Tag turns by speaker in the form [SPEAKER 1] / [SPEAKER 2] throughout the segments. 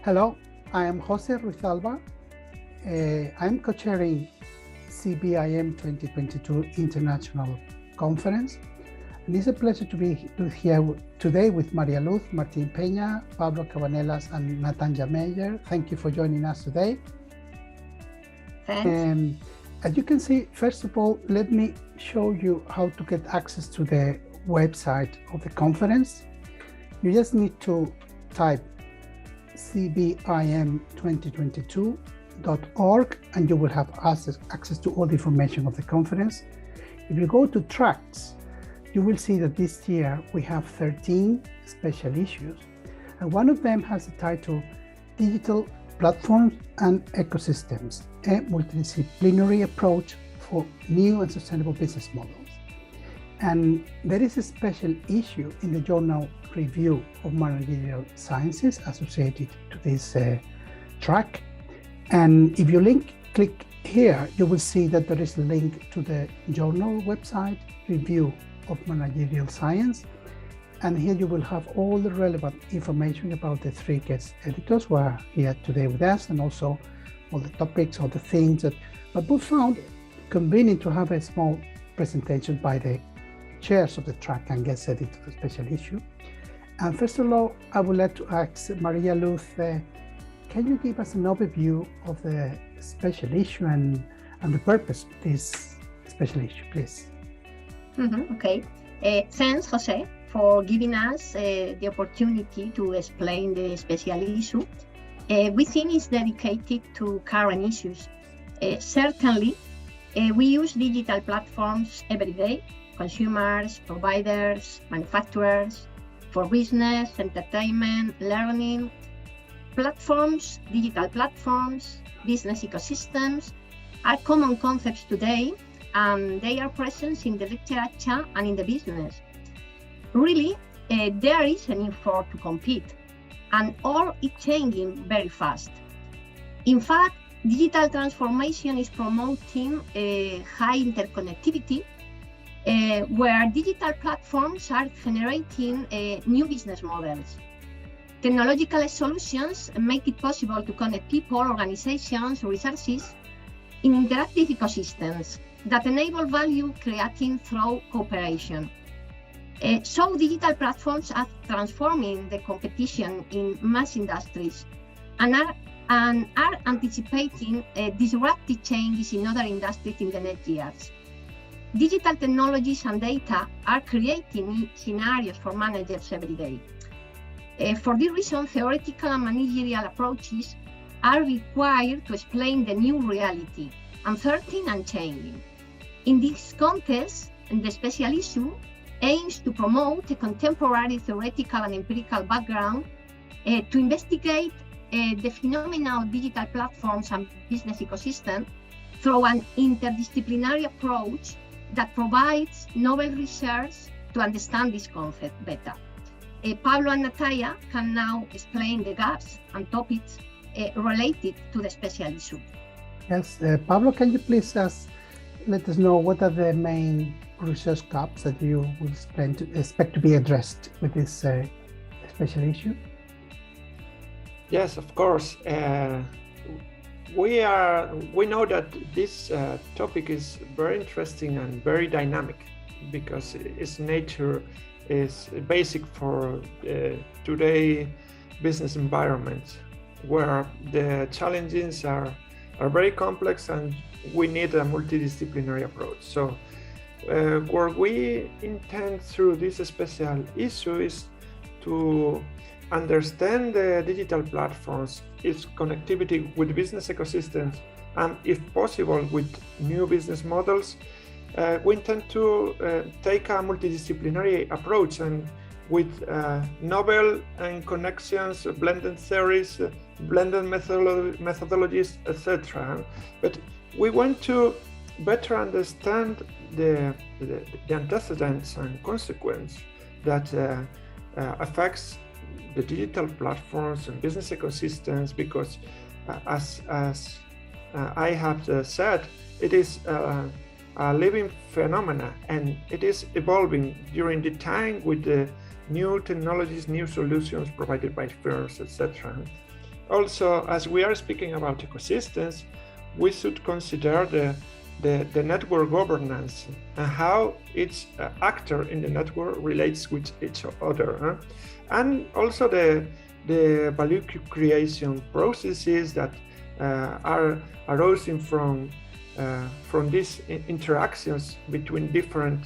[SPEAKER 1] Hello, I am Jose Ruizalba. I'm co-chairing CBIM 2022 International Conference. And it's a pleasure to be here today with Maria Luz, Martin Peña, Pablo Cabanelas, and Natanja Meyer. Thank you for joining us today.
[SPEAKER 2] Thanks.
[SPEAKER 1] As you can see, first of all, let me show you how to get access to the website of the conference. You just need to type cbim2022.org and you will have access to all the information of the conference. If you go to tracks, you will see that this year we have 13 special issues, and one of them has the title Digital Platforms and Ecosystems, a multidisciplinary approach for new and sustainable business models. And there is a special issue in the journal Review of Managerial Sciences associated to this track. And if you click here, you will see that there is a link to the journal website, Review of Managerial Science. And here you will have all the relevant information about the three guest editors who are here today with us, and also all the topics, all the things that we found convenient to have a small presentation by the chairs of the track and guest editor of the special issue. And first of all, I would like to ask Maria Luz, can you give us an overview of the special issue and the purpose of this special issue, please?
[SPEAKER 2] Okay. Thanks, Jose, for giving us the opportunity to explain the special issue. We think it's dedicated to current issues. Certainly, we use digital platforms every day, consumers, providers, manufacturers, for business, entertainment, learning. Platforms, digital platforms, business ecosystems are common concepts today, and they are present in the literature and in the business. Really, there is an effort to compete, and all is changing very fast. In fact, digital transformation is promoting high interconnectivity, where digital platforms are generating new business models. Technological solutions make it possible to connect people, organizations, resources in interactive ecosystems that enable value creating through cooperation. So digital platforms are transforming the competition in mass industries and are anticipating disruptive changes in other industries in the next years. Digital technologies and data are creating scenarios for managers every day. For this reason, theoretical and managerial approaches are required to explain the new reality, uncertain and changing. In this context, the special issue aims to promote a contemporary theoretical and empirical background to investigate the phenomena of digital platforms and business ecosystem through an interdisciplinary approach that provides novel research to understand this concept better. Pablo and Nataya can now explain the gaps and topics related to the special issue.
[SPEAKER 1] Yes, Pablo, can you please let us know what are the main research gaps that you will expect to be addressed with this special issue?
[SPEAKER 3] Yes, of course. We know that this topic is very interesting and very dynamic because its nature is basic for today business environment where the challenges are very complex and we need a multidisciplinary approach. So what we intend through this special issue is to understand the digital platforms, its connectivity with business ecosystems, and if possible with new business models. We intend to take a multidisciplinary approach and with novel and connections, blended theories, blended methodologies, etc. But we want to better understand the antecedents and consequence that affects the digital platforms and business ecosystems, because as I have said, it is a living phenomena and it is evolving during the time with the new technologies, new solutions provided by firms, etc. also, as we are speaking about ecosystems, we should consider the network governance and how each actor in the network relates with each other, and also the value creation processes that are arising from these interactions between different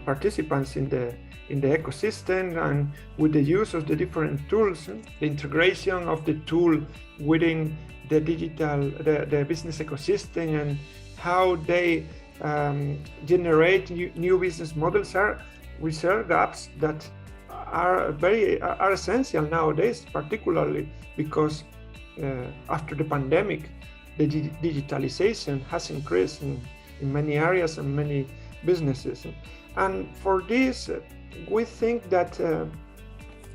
[SPEAKER 3] participants in the ecosystem, and with the use of the different tools, the integration of the tool within the the business ecosystem, and how they generate new business models are research gaps that are essential nowadays, particularly because after the pandemic, the digitalization has increased in many areas and many businesses. And for this, we think that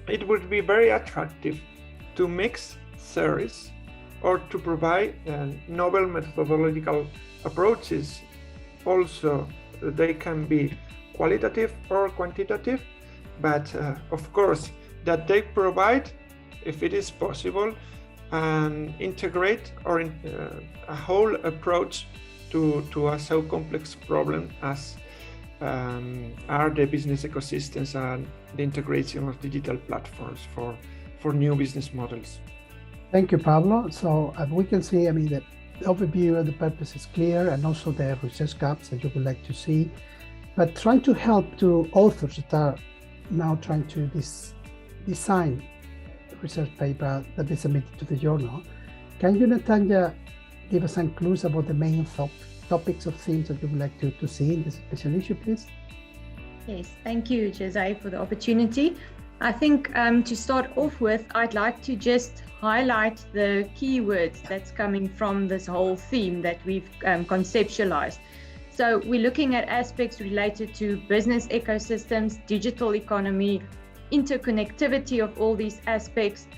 [SPEAKER 3] it would be very attractive to mix theories or to provide novel methodological approaches. Also, they can be qualitative or quantitative, but of course, that they provide, if it is possible, and integrate or a whole approach to a so complex problem as are the business ecosystems and the integration of digital platforms for new business models.
[SPEAKER 1] Thank you, Pablo. So as we can see, I mean, the overview of the purpose is clear, and also the research gaps that you would like to see, but trying to help to authors that are now trying to design a research paper that is submitted to the journal. Can you, Natanja, give us some clues about the main topics or themes that you would like to see in this special issue, please?
[SPEAKER 4] Yes, thank you, Jose, for the opportunity. I think to start off with, I'd like to just highlight the keywords that's coming from this whole theme that we've conceptualized. So we're looking at aspects related to business ecosystems, digital economy, interconnectivity of all these aspects,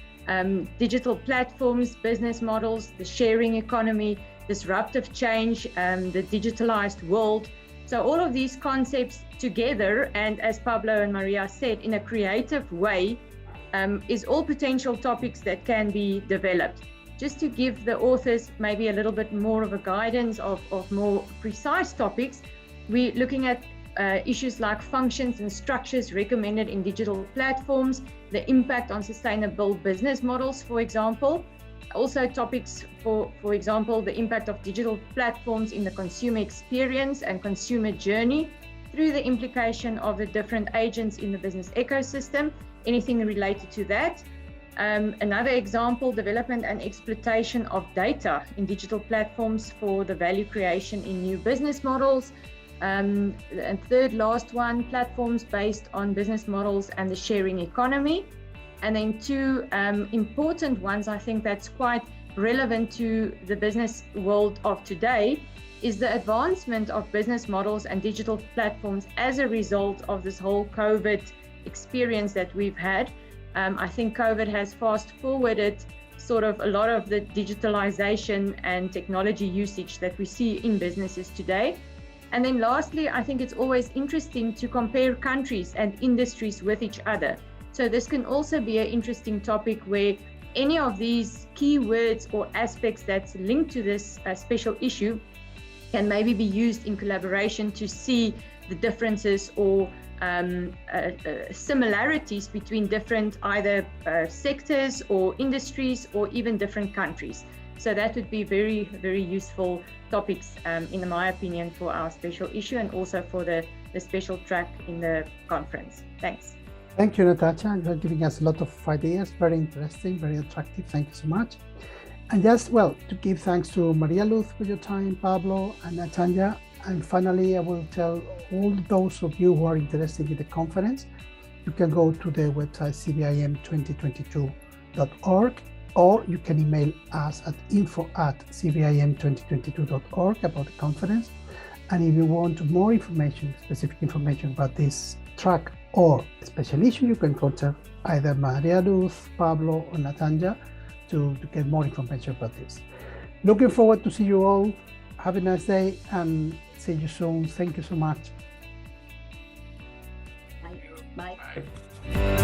[SPEAKER 4] digital platforms, business models, the sharing economy, disruptive change, the digitalized world. So all of these concepts together, and as Pablo and Maria said, in a creative way, is all potential topics that can be developed. Just to give the authors maybe a little bit more of a guidance of more precise topics, we're looking at issues like functions and structures recommended in digital platforms, the impact on sustainable business models, for example. Also topics, for example, the impact of digital platforms in the consumer experience and consumer journey through the implication of the different agents in the business ecosystem, anything related to that. Another example, development and exploitation of data in digital platforms for the value creation in new business models. And third, last one, platforms based on business models and the sharing economy. And then two important ones, I think that's quite relevant to the business world of today, is the advancement of business models and digital platforms as a result of this whole COVID experience that we've had. I think COVID has fast forwarded sort of a lot of the digitalization and technology usage that we see in businesses today. And then lastly, I think it's always interesting to compare countries and industries with each other. So this can also be an interesting topic where any of these keywords or aspects that's linked to this special issue can maybe be used in collaboration to see the differences or similarities between different either sectors or industries or even different countries. So that would be very, very useful topics, in my opinion, for our special issue and also for the special track in the conference. Thanks.
[SPEAKER 1] Thank you, Natasha. You're giving us a lot of ideas. Very interesting, very attractive. Thank you so much. And just, well, to give thanks to Maria Luz for your time, Pablo and Natanja. And finally, I will tell all those of you who are interested in the conference, you can go to the website cbim2022.org, or you can email us at info@cbim2022.org about the conference. And if you want more information, specific information about this track or special issue, you can contact either Maria Luz, Pablo, or Natanja to get more information about this. Looking forward to see you all. Have a nice day and see you soon. Thank you so much.
[SPEAKER 2] Bye. Bye.
[SPEAKER 3] Bye.